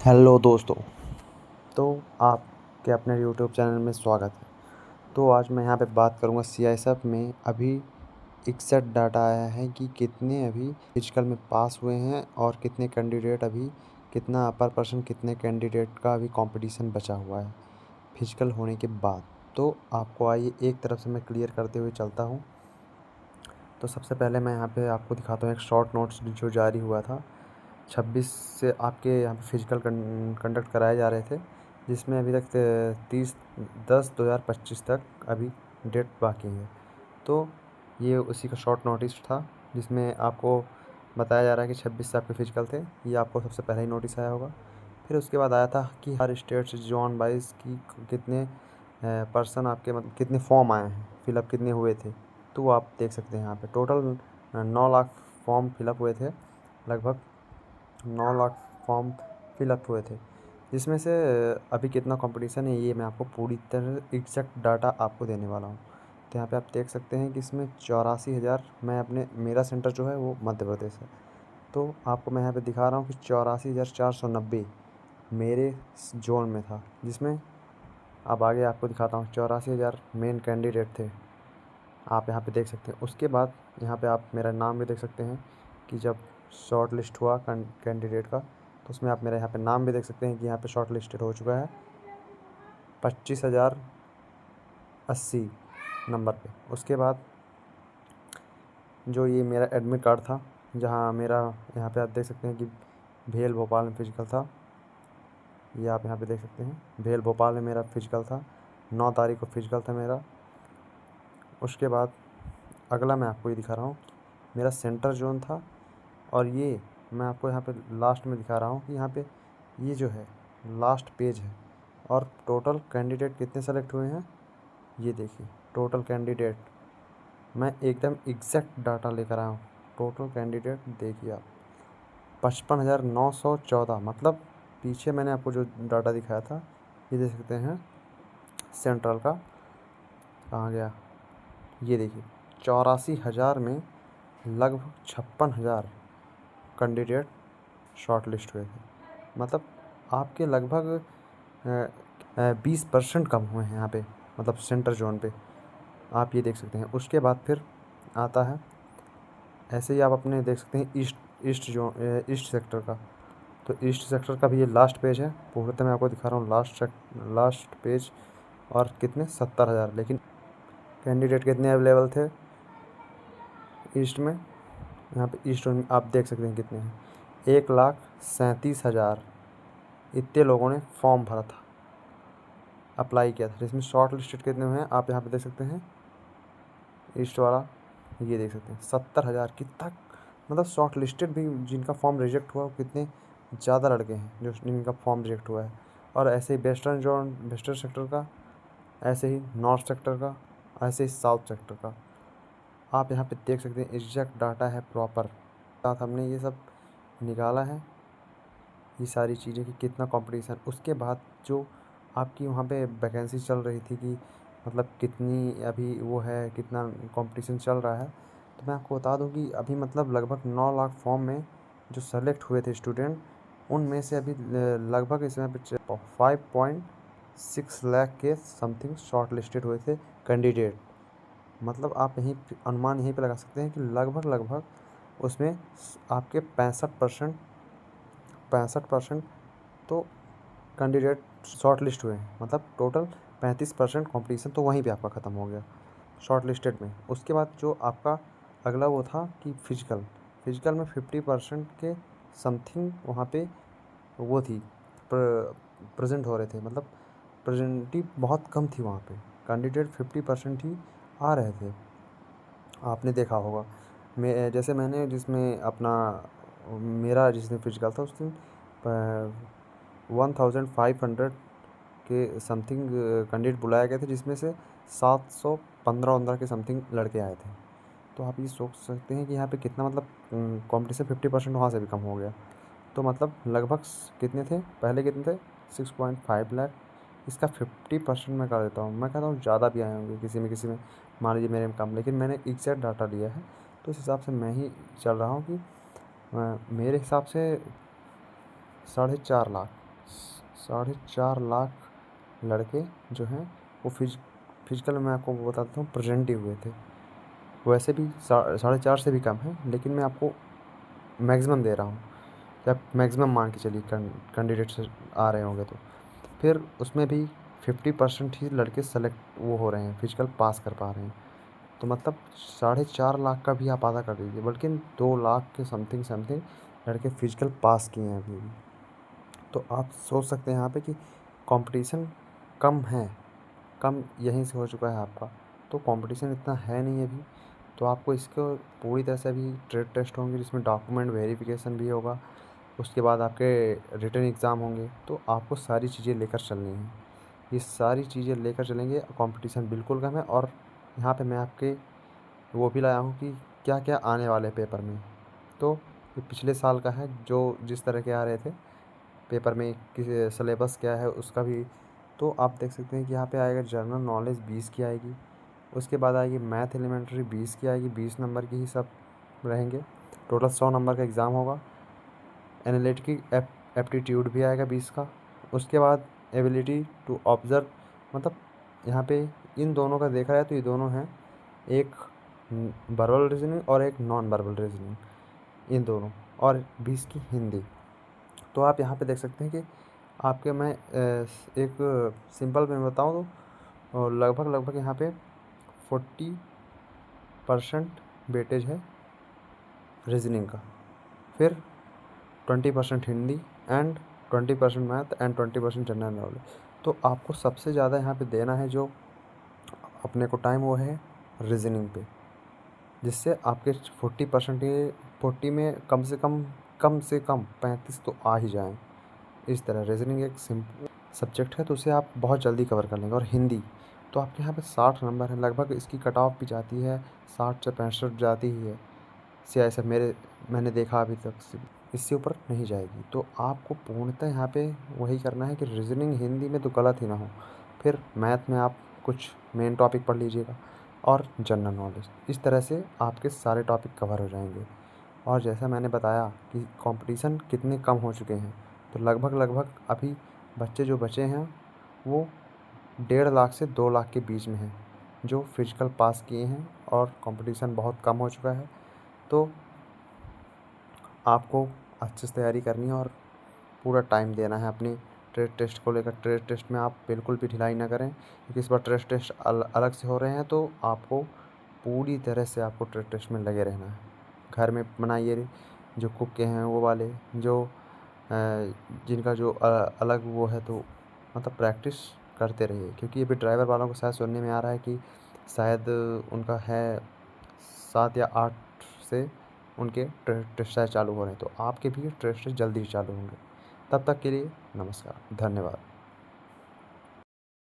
Hello दोस्तों। तो आपके अपने यूट्यूब चैनल में स्वागत है। तो आज मैं यहाँ पे बात करूँगा सीआईएसएफ में अभी एग्जैक्ट डाटा आया है कि कितने अभी फिजिकल में पास हुए हैं और कितने कैंडिडेट अभी कितना अपर पर्सन कितने कैंडिडेट का अभी कंपटीशन बचा हुआ है फिजिकल होने के बाद। तो आपको आइए एक तरफ से मैं क्लियर करते हुए चलता हूँ। तो सबसे पहले मैं यहाँ पे आपको दिखाता हूँ एक शॉर्ट नोट्स जो जारी हुआ था 26 से आपके यहाँ पे फिजिकल कंडक्ट कराए जा रहे थे, जिसमें अभी तक 30/10/2025 तक अभी डेट बाकी है। तो ये उसी का शॉर्ट नोटिस था जिसमें आपको बताया जा रहा है कि 26 से आपके फिजिकल थे। ये आपको सबसे पहले ही नोटिस आया होगा। फिर उसके बाद आया था कि हर स्टेट से जोन वाइज की कितने पर्सन आपके मतलब कितने फॉर्म आए हैं, फिलअप कितने हुए थे। तो वो आप देख सकते हैं यहाँ पे टोटल 9 लाख फॉर्म फिलअप हुए थे। लगभग 9 लाख फॉर्म फिलअप हुए थे, जिसमें से अभी कितना कंपटीशन है ये मैं आपको पूरी तरह एग्जैक्ट डाटा आपको देने वाला हूँ। तो यहाँ पे आप देख सकते हैं कि इसमें 84,000 मैं मेरा सेंटर जो है वो मध्य प्रदेश है। तो आपको मैं यहाँ पे दिखा रहा हूँ कि 84,490 मेरे जोन में था, जिसमें अब आगे आपको दिखाता हूँ 84,000 मेन कैंडिडेट थे। आप यहाँ पे देख सकते हैं। उसके बाद यहाँ पे आप मेरा नाम भी देख सकते हैं कि जब शॉर्ट लिस्ट हुआ कैंडिडेट का, तो उसमें आप मेरा यहाँ पे नाम भी देख सकते हैं कि यहाँ पे शॉर्ट लिस्टेड हो चुका है 25,080 नंबर पे। उसके बाद जो ये मेरा एडमिट कार्ड था, जहाँ मेरा यहाँ पे आप देख सकते हैं कि भेल भोपाल में फिजिकल था। ये आप यहाँ पे देख सकते हैं भेल भोपाल में मेरा फिजिकल था, 9 तारीख को फिजिकल था मेरा। उसके बाद अगला मैं आपको ये दिखा रहा हूँ मेरा सेंटर जोन था, और ये मैं आपको यहाँ पे लास्ट में दिखा रहा हूँ कि यहाँ पे ये जो है लास्ट पेज है और टोटल कैंडिडेट कितने सेलेक्ट हुए हैं ये देखिए। टोटल कैंडिडेट मैं एकदम एग्जैक्ट डाटा लेकर आया हूँ। टोटल कैंडिडेट देखिए आप 55,914, मतलब पीछे मैंने आपको जो डाटा दिखाया था ये देख सकते हैं सेंट्रल का। कहाँ गया, ये देखिए 84,000 में लगभग 56,000 कैंडिडेट शॉर्ट लिस्ट हुए थे। मतलब आपके लगभग 20% कम हुए हैं यहाँ पे, मतलब सेंटर जोन पे आप ये देख सकते हैं। उसके बाद फिर आता है ऐसे ही आप अपने देख सकते हैं ईस्ट सेक्टर का। तो ईस्ट सेक्टर का भी ये लास्ट पेज है, पूर्णतः मैं आपको दिखा रहा हूँ लास्ट पेज। और कितने 70,000, लेकिन कैंडिडेट कितने अवेलेबल थे ईस्ट में। यहाँ पे ईस्ट में आप देख सकते हैं कितने हैं, 1,37,000 इतने लोगों ने फॉर्म भरा था, अप्लाई किया था। जिसमें शॉर्ट लिस्टेड कितने हुए हैं आप यहाँ पे देख सकते हैं ईस्ट वाला, ये देख सकते हैं 70,000 की तक। मतलब शॉर्ट लिस्टेड भी जिनका फॉर्म रिजेक्ट हुआ वो कितने ज़्यादा लड़के हैं जो जिनका फॉर्म रिजेक्ट हुआ है। और ऐसे ही वेस्टर्न सेक्टर का, ऐसे ही नॉर्थ सेक्टर का, ऐसे ही साउथ सेक्टर का आप यहाँ पे देख सकते हैं। एग्जैक्ट डाटा है प्रॉपर, साथ हमने ये सब निकाला है ये सारी चीज़ें कि कितना कंपटीशन। उसके बाद जो आपकी वहाँ पे वैकेंसी चल रही थी कि मतलब कितनी अभी वो है, कितना कंपटीशन चल रहा है, तो मैं आपको बता दूं कि अभी मतलब लगभग 9 लाख फॉर्म में जो सेलेक्ट हुए थे स्टूडेंट, उनमें से अभी लगभग इसमें 5.6 लाख के समथिंग शॉर्ट लिस्टेड हुए थे कैंडिडेट। मतलब आप यहीं अनुमान यहीं पे लगा सकते हैं कि लगभग उसमें आपके 65% तो कैंडिडेट शॉर्ट लिस्ट हुए हैं। मतलब टोटल 35% कॉम्पिटिशन तो वहीं पे आपका ख़त्म हो गया शॉर्ट लिस्टेड में। उसके बाद जो आपका अगला वो था कि फिजिकल में 50% के समथिंग वहाँ पे वो थी प्रेजेंट हो रहे थे। मतलब प्रेजेंटिव बहुत कम थी वहाँ पे, कैंडिडेट 50% ही आ रहे थे। आपने देखा होगा जैसे मैंने जिसमें अपना मेरा जिस दिन फिजिकल था उस दिन 1,500 के समथिंग कैंडिडेट बुलाए गए थे, जिसमें से 715 के समथिंग लड़के आए थे। तो आप ये सोच सकते हैं कि यहाँ पे कितना मतलब कंपटीशन 50% वहाँ से भी कम हो गया। तो मतलब लगभग कितने थे पहले, कितने थे 6.5 लाख, इसका 50% मैं कर देता हूँ। मैं कहता हूँ ज़्यादा भी आए होंगे किसी में मान लीजिए मेरे में कम, लेकिन मैंने एग्जैक्ट डाटा लिया है तो इस हिसाब से मैं ही चल रहा हूँ कि मेरे हिसाब से 4.5 लाख 4.5 लाख लड़के जो हैं वो फिजिकल में आपको वो बताता हूँ प्रेजेंट ही हुए थे। वैसे भी 4.5 से भी कम है, लेकिन मैं आपको मैक्सिमम दे रहा हूँ कि आप मैक्सिमम मान के चलिए कैंडिडेट्स आ रहे होंगे। तो फिर उसमें भी 50% ही लड़के सेलेक्ट वो हो रहे हैं, फिजिकल पास कर पा रहे हैं। तो मतलब 4.5 लाख का भी आप आधा कर दीजिए, बल्कि 2 लाख के समथिंग लड़के फिजिकल पास किए हैं अभी भी। तो आप सोच सकते हैं यहाँ पे कि कंपटीशन कम है, कम यहीं से हो चुका है आपका। तो कंपटीशन इतना है नहीं अभी, तो आपको इसको पूरी तरह से अभी ट्रेड टेस्ट होंगे जिसमें डॉक्यूमेंट वेरिफिकेशन भी होगा। उसके बाद आपके रिटन एग्ज़ाम होंगे। तो आपको सारी चीज़ें लेकर चलनी हैं। ये सारी चीज़ें लेकर चलेंगे, कंपटीशन बिल्कुल कम है। और यहाँ पे मैं आपके वो भी लाया हूँ कि क्या क्या आने वाले पेपर में। तो ये पिछले साल का है, जो जिस तरह के आ रहे थे पेपर में, किस सिलेबस क्या है उसका भी। तो आप देख सकते हैं कि यहाँ पे आएगा जनरल नॉलेज 20 की आएगी। उसके बाद आएगी मैथ एलिमेंट्री 20 की आएगी, 20 नंबर की ही सब रहेंगे। टोटल 100 नंबर का एग्ज़ाम होगा। एनालिटिकल एप्टीट्यूड भी आएगा 20 का। उसके बाद एबिलिटी टू ऑब्ज़र्व, मतलब यहाँ पे इन दोनों का देखा जाए तो ये दोनों हैं, एक वर्बल रीजनिंग और एक नॉन वर्बल रीजनिंग, इन दोनों। और 20 की हिंदी। तो आप यहाँ पे देख सकते हैं कि आपके मैं एक सिंपल में बताऊँ तो लगभग यहाँ पे 40% वेटेज है रीजनिंग का, फिर 20% Hindi and 20% math and 20% general knowledge. तो आपको सबसे ज़्यादा यहाँ पे देना है जो अपने को टाइम, वो है रीजनिंग पे, जिससे आपके 40% ये 40 में कम से कम 35 तो आ ही जाएँ। इस तरह रीजनिंग एक सिंपल सब्जेक्ट है, तो उसे आप बहुत जल्दी कवर कर लेंगे। और हिंदी तो आपके यहाँ पे 60 नंबर है, लगभग इसकी कट ऑफ भी जाती है 60 से 65 जाती ही है। से ऐसा मैंने देखा अभी तक से, इससे ऊपर नहीं जाएगी। तो आपको पूर्णतः यहाँ पे वही करना है कि रीजनिंग हिंदी में तो गलत ही ना हो। फिर मैथ में आप कुछ मेन टॉपिक पढ़ लीजिएगा और जनरल नॉलेज, इस तरह से आपके सारे टॉपिक कवर हो जाएंगे। और जैसा मैंने बताया कि कंपटीशन कितने कम हो चुके हैं, तो लगभग अभी बच्चे जो बचे हैं वो 1.5 लाख से 2 लाख के बीच में हैं जो फिजिकल पास किए हैं, और कंपटीशन बहुत कम हो चुका है। तो आपको अच्छे से तैयारी करनी है और पूरा टाइम देना है अपनी ट्रेड टेस्ट को लेकर। ट्रेड टेस्ट में आप बिल्कुल भी ढिलाई ना करें, क्योंकि इस बार ट्रेड टेस्ट अलग से हो रहे हैं। तो आपको पूरी तरह से आपको ट्रेड टेस्ट में लगे रहना है। घर में बनाइए जो कुक के हैं वो वाले, जो जिनका जो अलग वो है, तो मतलब प्रैक्टिस करते रहिए। क्योंकि अभी ड्राइवर वालों को शायद सुनने में आ रहा है कि शायद उनका है 7 या 8 से उनके टेस्ट शायद चालू हो रहे हैं। तो आपके भी टेस्ट जल्दी ही चालू होंगे। तब तक के लिए नमस्कार, धन्यवाद।